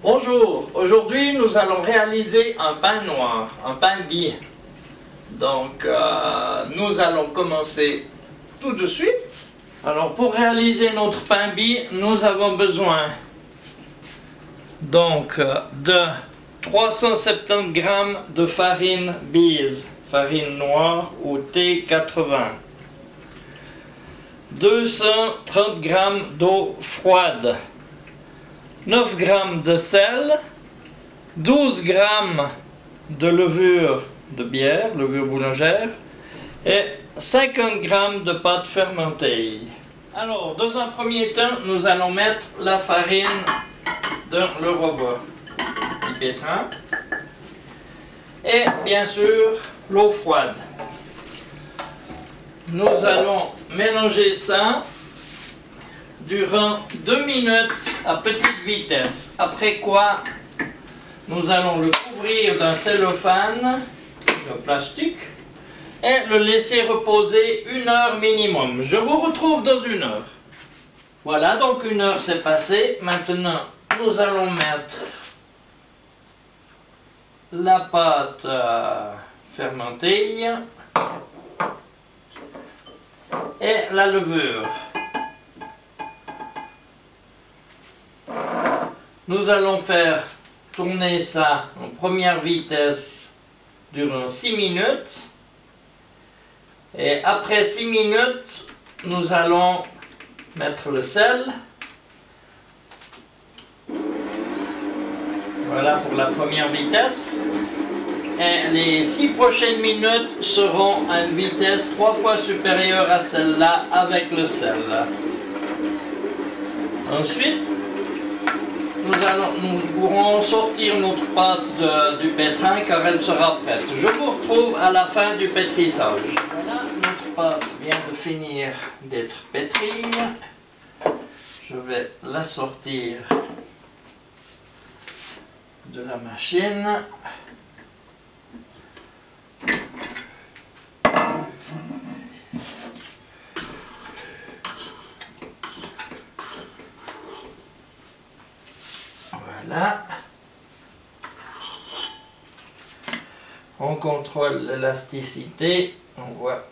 Bonjour, aujourd'hui nous allons réaliser un pain noir, un pain billet. Donc nous allons commencer tout de suite. Alors pour réaliser notre pain billet, nous avons besoin donc de 370 g de farine bise, farine noire ou T80. 230 g d'eau froide, 9 g de sel, 12 g de levure de bière, levure boulangère, et 50 g de pâte fermentée. Alors, dans un premier temps, nous allons mettre la farine dans le robot du pétrin et bien sûr l'eau froide. Nous allons mélanger ça durant 2 minutes à petite vitesse. Après quoi, nous allons le couvrir d'un cellophane de plastique et le laisser reposer 1 heure minimum. Je vous retrouve dans 1 heure. Voilà, donc 1 heure s'est passée. Maintenant, nous allons mettre la pâte fermentée et la levure. Nous allons faire tourner ça en première vitesse durant 6 minutes. Et après 6 minutes, nous allons mettre le sel. Voilà pour la première vitesse. Et les 6 prochaines minutes seront à une vitesse 3 fois supérieure à celle-là avec le sel. Ensuite, nous pourrons sortir notre pâte du pétrin car elle sera prête. Je vous retrouve à la fin du pétrissage. Voilà, notre pâte vient de finir d'être pétrie. Je vais la sortir de la machine. Voilà. On contrôle l'élasticité. On voit,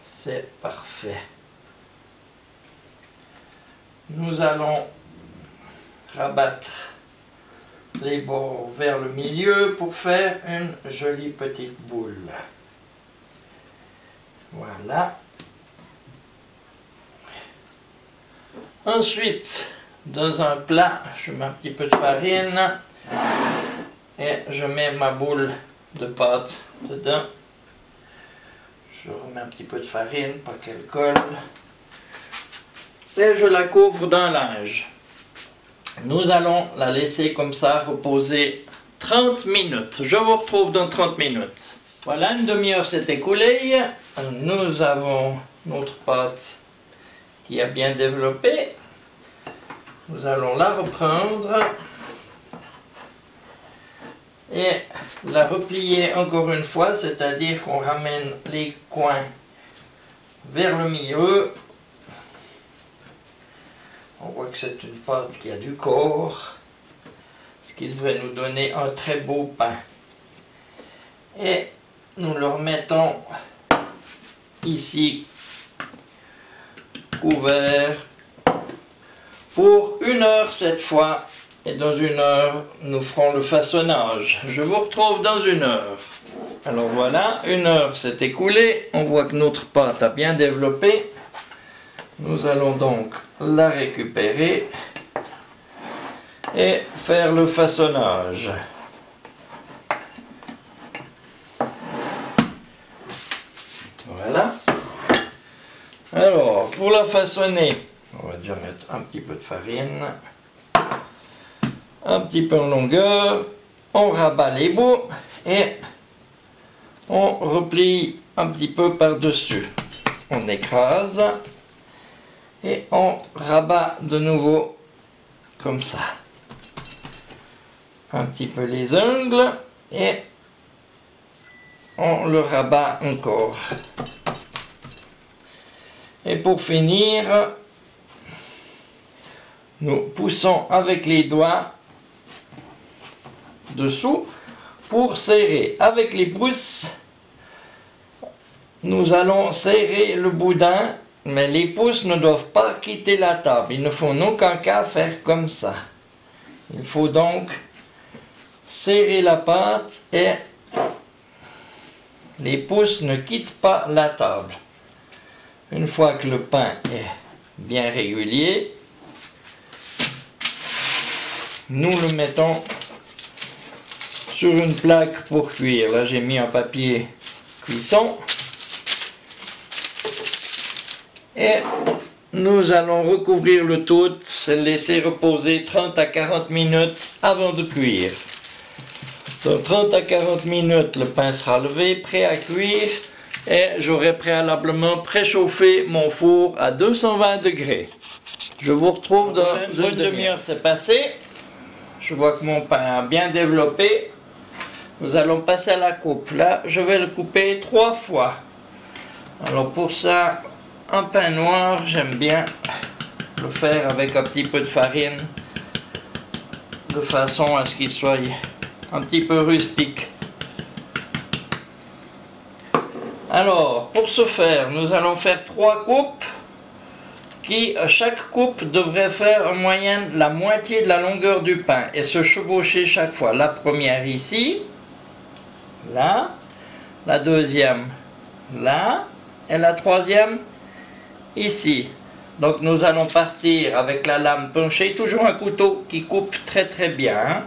c'est parfait. Nous allons rabattre les bords vers le milieu pour faire une jolie petite boule. Voilà. Ensuite, dans un plat, je mets un petit peu de farine et je mets ma boule de pâte dedans. Je remets un petit peu de farine, pas qu'elle colle. Et je la couvre d'un linge. Nous allons la laisser comme ça reposer 30 minutes. Je vous retrouve dans 30 minutes. Voilà, une demi-heure s'est écoulée. Nous avons notre pâte qui a bien développé. Nous allons la reprendre et la replier encore une fois, c'est-à-dire qu'on ramène les coins vers le milieu. On voit que c'est une pâte qui a du corps, ce qui devrait nous donner un très beau pain. Et nous le remettons ici, couvert, pour 1 heure cette fois. Et dans 1 heure, nous ferons le façonnage. Je vous retrouve dans 1 heure. Alors voilà, 1 heure s'est écoulée. On voit que notre pâte a bien développé. Nous allons donc la récupérer et faire le façonnage. Voilà. Alors, pour la façonner, on va déjà mettre un petit peu de farine, un petit peu en longueur, on rabat les bouts et on replie un petit peu par-dessus. On écrase et on rabat de nouveau comme ça. Un petit peu les ongles et on le rabat encore. Et pour finir, nous poussons avec les doigts dessous pour serrer. Avec les pouces, nous allons serrer le boudin, mais les pouces ne doivent pas quitter la table. Il ne faut en aucun cas faire comme ça. Il faut donc serrer la pâte et les pouces ne quittent pas la table. Une fois que le pain est bien régulier, nous le mettons sur une plaque pour cuire. Là, j'ai mis un papier cuisson. Et nous allons recouvrir le tout et laisser reposer 30 à 40 minutes avant de cuire. Dans 30 à 40 minutes, le pain sera levé, prêt à cuire, et j'aurai préalablement préchauffé mon four à 220 degrés. Je vous retrouve dans une demi-heure, c'est passé. Je vois que mon pain a bien développé. Nous allons passer à la coupe. Là, je vais le couper 3 fois. Alors pour ça, un pain noir, j'aime bien le faire avec un petit peu de farine, de façon à ce qu'il soit un petit peu rustique. Alors, pour ce faire, nous allons faire 3 coupes qui, chaque coupe devrait faire en moyenne la moitié de la longueur du pain et se chevaucher chaque fois. La première ici, là, la deuxième là, et la troisième ici. Donc nous allons partir avec la lame penchée, toujours un couteau qui coupe très très bien. Hein.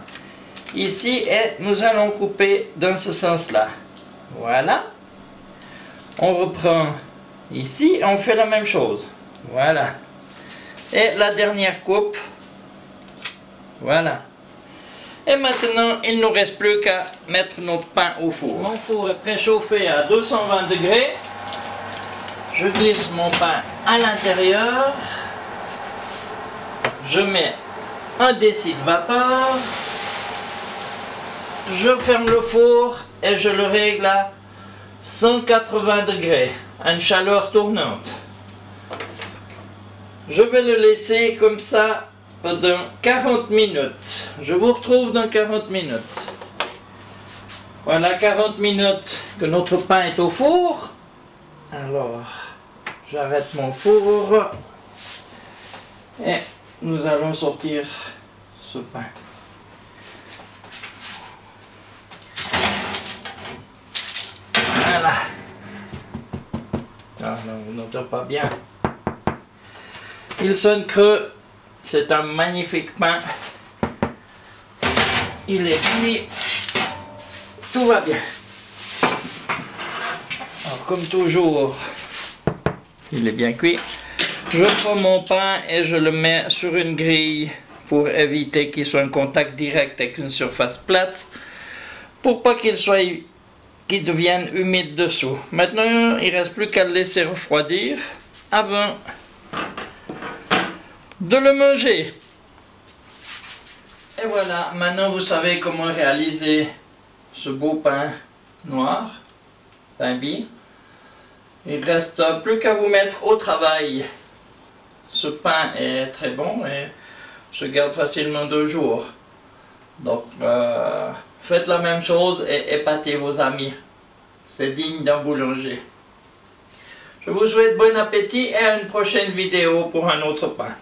Ici, et nous allons couper dans ce sens-là. Voilà. On reprend ici et on fait la même chose. Voilà. Et la dernière coupe. Voilà. Et maintenant, il ne nous reste plus qu'à mettre notre pain au four. Mon four est préchauffé à 220 degrés. Je glisse mon pain à l'intérieur. Je mets un déci de vapeur. Je ferme le four et je le règle à 180 degrés, à une chaleur tournante. Je vais le laisser comme ça pendant 40 minutes. Je vous retrouve dans 40 minutes. Voilà 40 minutes que notre pain est au four. Alors, j'arrête mon four et nous allons sortir ce pain. Voilà. Ah non, vous n'entendez pas bien. Il sonne creux. C'est un magnifique pain. Il est cuit. Tout va bien. Alors, comme toujours, il est bien cuit. Je prends mon pain et je le mets sur une grille pour éviter qu'il soit en contact direct avec une surface plate, pour pas qu'il devienne humide dessous. Maintenant, il ne reste plus qu'à le laisser refroidir avant de le manger. Et voilà, maintenant vous savez comment réaliser ce beau pain noir, pain bi. Il ne reste plus qu'à vous mettre au travail. Ce pain est très bon et se garde facilement 2 jours. Donc, faites la même chose et épatez vos amis. C'est digne d'un boulanger. Je vous souhaite bon appétit et à une prochaine vidéo pour un autre pain.